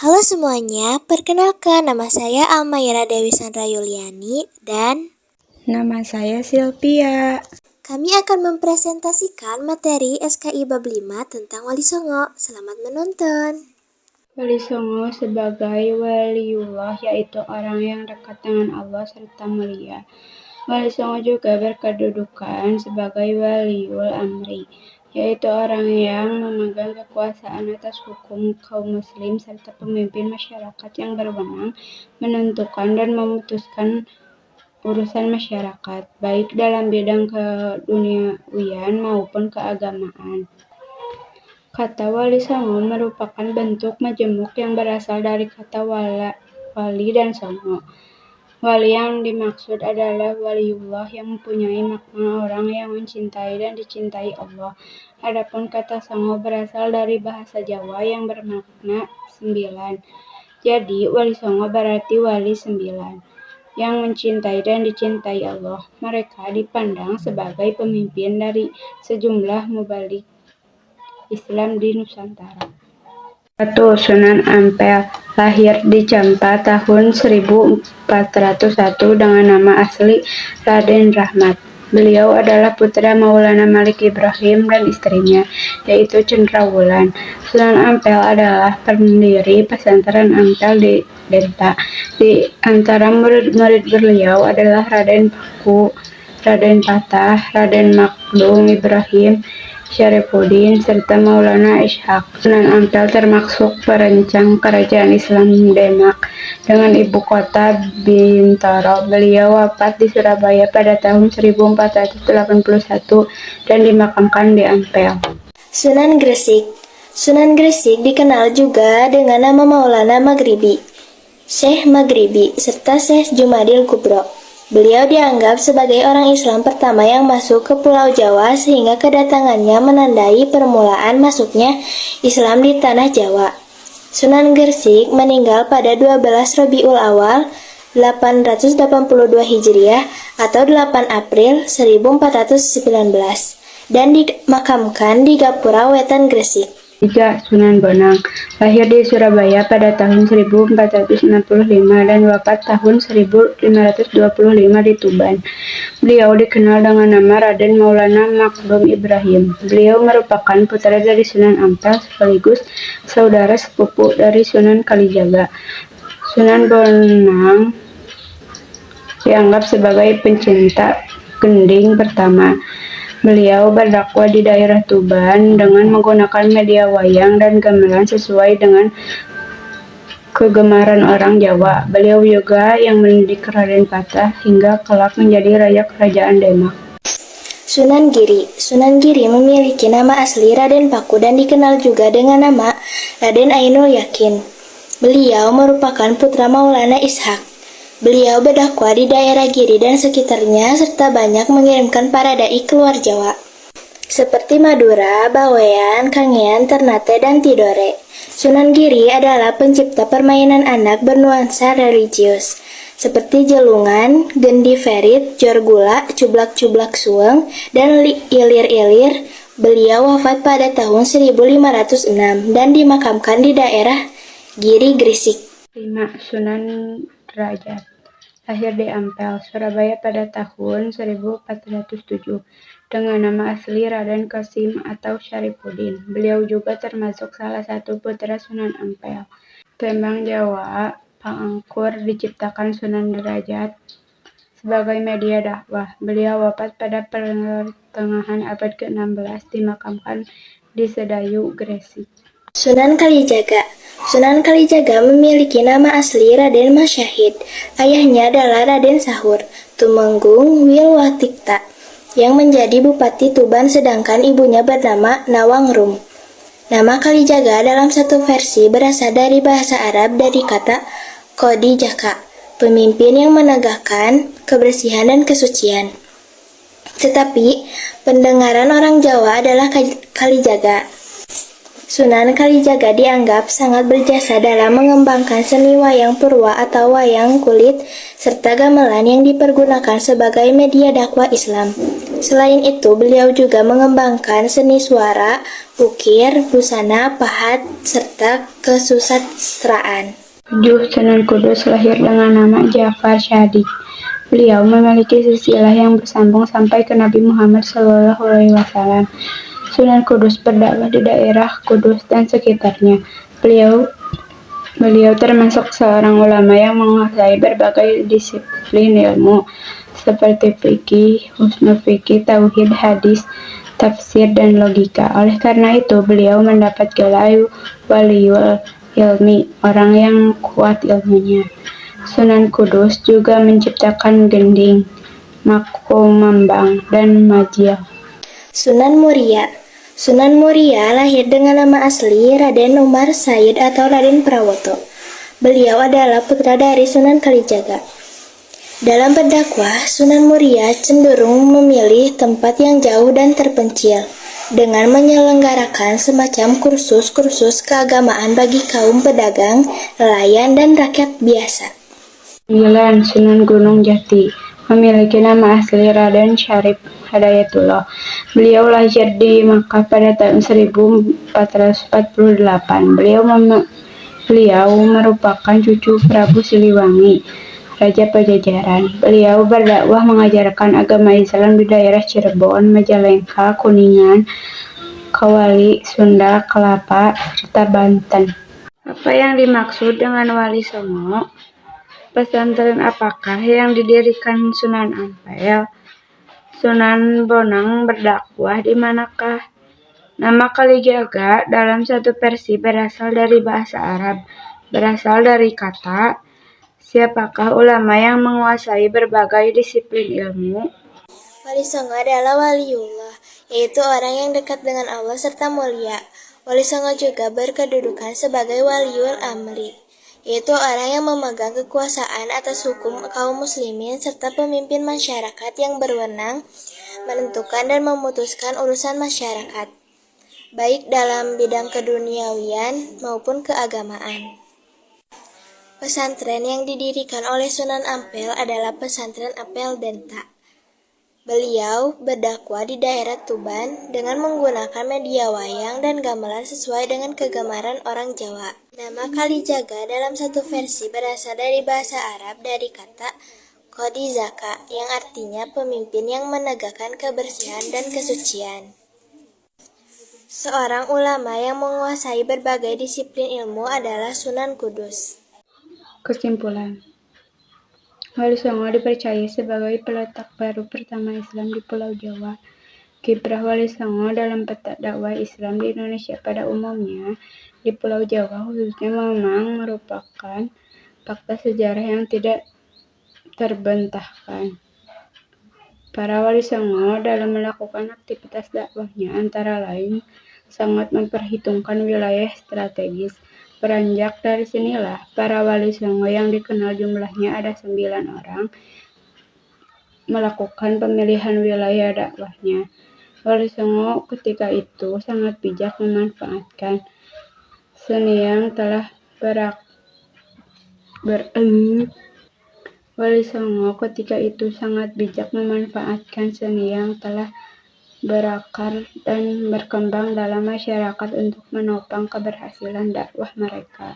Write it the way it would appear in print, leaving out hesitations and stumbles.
Halo semuanya, perkenalkan nama saya Almayra Dewi Sandra Yuliani dan Nama saya Silvia. kami akan mempresentasikan materi SKI Bab 5 tentang Wali Songo. Selamat menonton. Wali Songo sebagai waliullah, yaitu orang yang dekat dengan Allah serta mulia. Wali Songo juga berkedudukan sebagai waliul amri, yaitu orang yang memegang kekuasaan atas hukum kaum muslim serta pemimpin masyarakat yang berwenang menentukan dan memutuskan urusan masyarakat, baik dalam bidang keduniawian maupun keagamaan. Kata wali songo merupakan bentuk majemuk yang berasal dari kata wali dan songo. Wali yang dimaksud adalah waliullah yang mempunyai makna orang yang mencintai dan dicintai Allah. Adapun kata songo berasal dari bahasa Jawa yang bermakna 9. Jadi wali songo berarti wali 9 yang mencintai dan dicintai Allah. Mereka dipandang sebagai pemimpin dari sejumlah mubalik Islam di Nusantara. 1. Sunan Ampel, lahir di Campa tahun 1401 dengan nama asli Raden Rahmat. Beliau adalah putra Maulana Malik Ibrahim dan istrinya, yaitu Cendrawulan. Sunan Ampel adalah pendiri pesantren Ampel di Denta. Di antara murid-murid beliau adalah Raden Paku, Raden Patah, Raden Makdum Ibrahim, Syarifuddin, serta Maulana Ishaq. Sunan Ampel termasuk perancang kerajaan Islam Demak dengan ibu kota Bintaro. Beliau wafat di Surabaya pada tahun 1481 dan dimakamkan di Ampel. Sunan Gresik. Sunan Gresik dikenal juga dengan nama Maulana Maghribi, Syekh Maghribi, serta Syekh Jumadil Kubro. Beliau dianggap sebagai orang Islam pertama yang masuk ke Pulau Jawa sehingga kedatangannya menandai permulaan masuknya Islam di tanah Jawa. Sunan Gresik meninggal pada 12 Rabiul Awal 882 Hijriah atau 8 April 1419 dan dimakamkan di Gapura Wetan Gresik. 3. Sunan Bonang, lahir di Surabaya pada tahun 1465 dan wafat tahun 1525 di Tuban. Beliau dikenal dengan nama Raden Maulana Makdum Ibrahim. Beliau merupakan putra dari Sunan Ampel sekaligus saudara sepupu dari Sunan Kalijaga. Sunan Bonang dianggap sebagai pencinta gending pertama. Beliau berdakwah di daerah Tuban dengan menggunakan media wayang dan gamelan sesuai dengan kegemaran orang Jawa. Beliau juga yang mendidik Raden Patah hingga kelak menjadi raja kerajaan Demak. Sunan Giri. Sunan Giri memiliki nama asli Raden Paku dan dikenal juga dengan nama Raden Ainul Yakin. Beliau merupakan putra Maulana Ishaq. Beliau berdakwah di daerah Giri dan sekitarnya serta banyak mengirimkan para dai keluar Jawa, seperti Madura, Bawean, Kangean, Ternate, dan Tidore. Sunan Giri adalah pencipta permainan anak bernuansa religius, seperti jelungan, gendi ferit, jorgula, cublak-cublak suweng, dan ilir-ilir. Beliau wafat pada tahun 1506 dan dimakamkan di daerah Giri, Gresik. 5. Sunan Derajat, lahir di Ampel, Surabaya pada tahun 1407 dengan nama asli Raden Qasim atau Syarifuddin. Beliau juga termasuk salah satu putra Sunan Ampel. Tembang Jawa Pangangkur diciptakan Sunan Derajat sebagai media dakwah. Beliau wafat pada pertengahan abad ke-16, dimakamkan di Sedayu, Gresik. Sunan Kalijaga. Sunan Kalijaga memiliki nama asli Raden Masyahid. Ayahnya adalah Raden Sahur, Tumenggung Wilwatikta, yang menjadi Bupati Tuban sedangkan ibunya bernama Nawangrum. Nama Kalijaga dalam satu versi berasal dari bahasa Arab dari kata Kodi Jaka, pemimpin yang menegakkan kebersihan dan kesucian. Tetapi pendengaran orang Jawa adalah Kalijaga. Sunan Kalijaga dianggap sangat berjasa dalam mengembangkan seni wayang purwa atau wayang kulit serta gamelan yang dipergunakan sebagai media dakwah Islam. Selain itu, beliau juga mengembangkan seni suara, ukir, busana, pahat, serta kesusastraan. 7. Sunan Kudus lahir dengan nama Ja'far Shadiq. Beliau memiliki silsilah yang bersambung sampai ke Nabi Muhammad SAW. Sunan Kudus berdakwah di daerah Kudus dan sekitarnya. Beliau termasuk seorang ulama yang menguasai berbagai disiplin ilmu seperti fikih, husnul fikih, tauhid, hadis, tafsir, dan logika. Oleh karena itu, beliau mendapat gelar waliul ilmi, orang yang kuat ilmunya. Sunan Kudus juga menciptakan gending, makumambang, dan majil. Sunan Muria. Sunan Muria lahir dengan nama asli Raden Umar Said atau Raden Prawoto. Beliau adalah putra dari Sunan Kalijaga. Dalam berdakwah, Sunan Muria cenderung memilih tempat yang jauh dan terpencil dengan menyelenggarakan semacam kursus-kursus keagamaan bagi kaum pedagang, nelayan, dan rakyat biasa. 9. Sunan Gunung Jati. Memiliki nama asli Raden Syarif Hidayatullah. Beliau lahir di Makkah pada tahun 1448. Beliau merupakan cucu Prabu Siliwangi, Raja Pajajaran. Beliau berdakwah mengajarkan agama Islam di daerah Cirebon, Majalengka, Kuningan, Kawali, Sunda, Kelapa, serta Banten. Apa yang dimaksud dengan Wali Songo? Pesantren apakah yang didirikan Sunan Ampel? Sunan Bonang berdakwah di manakah? Nama Kalijaga dalam satu versi berasal dari bahasa Arab, berasal dari kata. Siapakah ulama yang menguasai berbagai disiplin ilmu? Wali Songo adalah waliullah, yaitu orang yang dekat dengan Allah serta mulia. Wali Songo juga berkedudukan sebagai waliul amri, yaitu orang yang memegang kekuasaan atas hukum kaum muslimin serta pemimpin masyarakat yang berwenang menentukan dan memutuskan urusan masyarakat, baik dalam bidang keduniawian maupun keagamaan. Pesantren yang didirikan oleh Sunan Ampel adalah Pesantren Ampel Denta. Beliau berdakwah di daerah Tuban dengan menggunakan media wayang dan gamelan sesuai dengan kegemaran orang Jawa. Nama Kalijaga dalam satu versi berasal dari bahasa Arab dari kata Qadi Zaka yang artinya pemimpin yang menegakkan kebersihan dan kesucian. Seorang ulama yang menguasai berbagai disiplin ilmu adalah Sunan Kudus. Kesimpulan. Wali Songo dipercaya sebagai peletak baru pertama Islam di Pulau Jawa. Kiprah Wali Songo dalam peta dakwah Islam di Indonesia pada umumnya di Pulau Jawa khususnya memang merupakan fakta sejarah yang tidak terbantahkan. Para Wali Songo dalam melakukan aktivitas dakwahnya antara lain sangat memperhitungkan wilayah strategis. Beranjak dari sinilah, para Wali Songo yang dikenal jumlahnya ada 9 orang melakukan pemilihan wilayah dakwahnya. Wali Songo ketika itu sangat bijak memanfaatkan seni yang telah berakar dan berkembang dalam masyarakat untuk menopang keberhasilan dakwah mereka.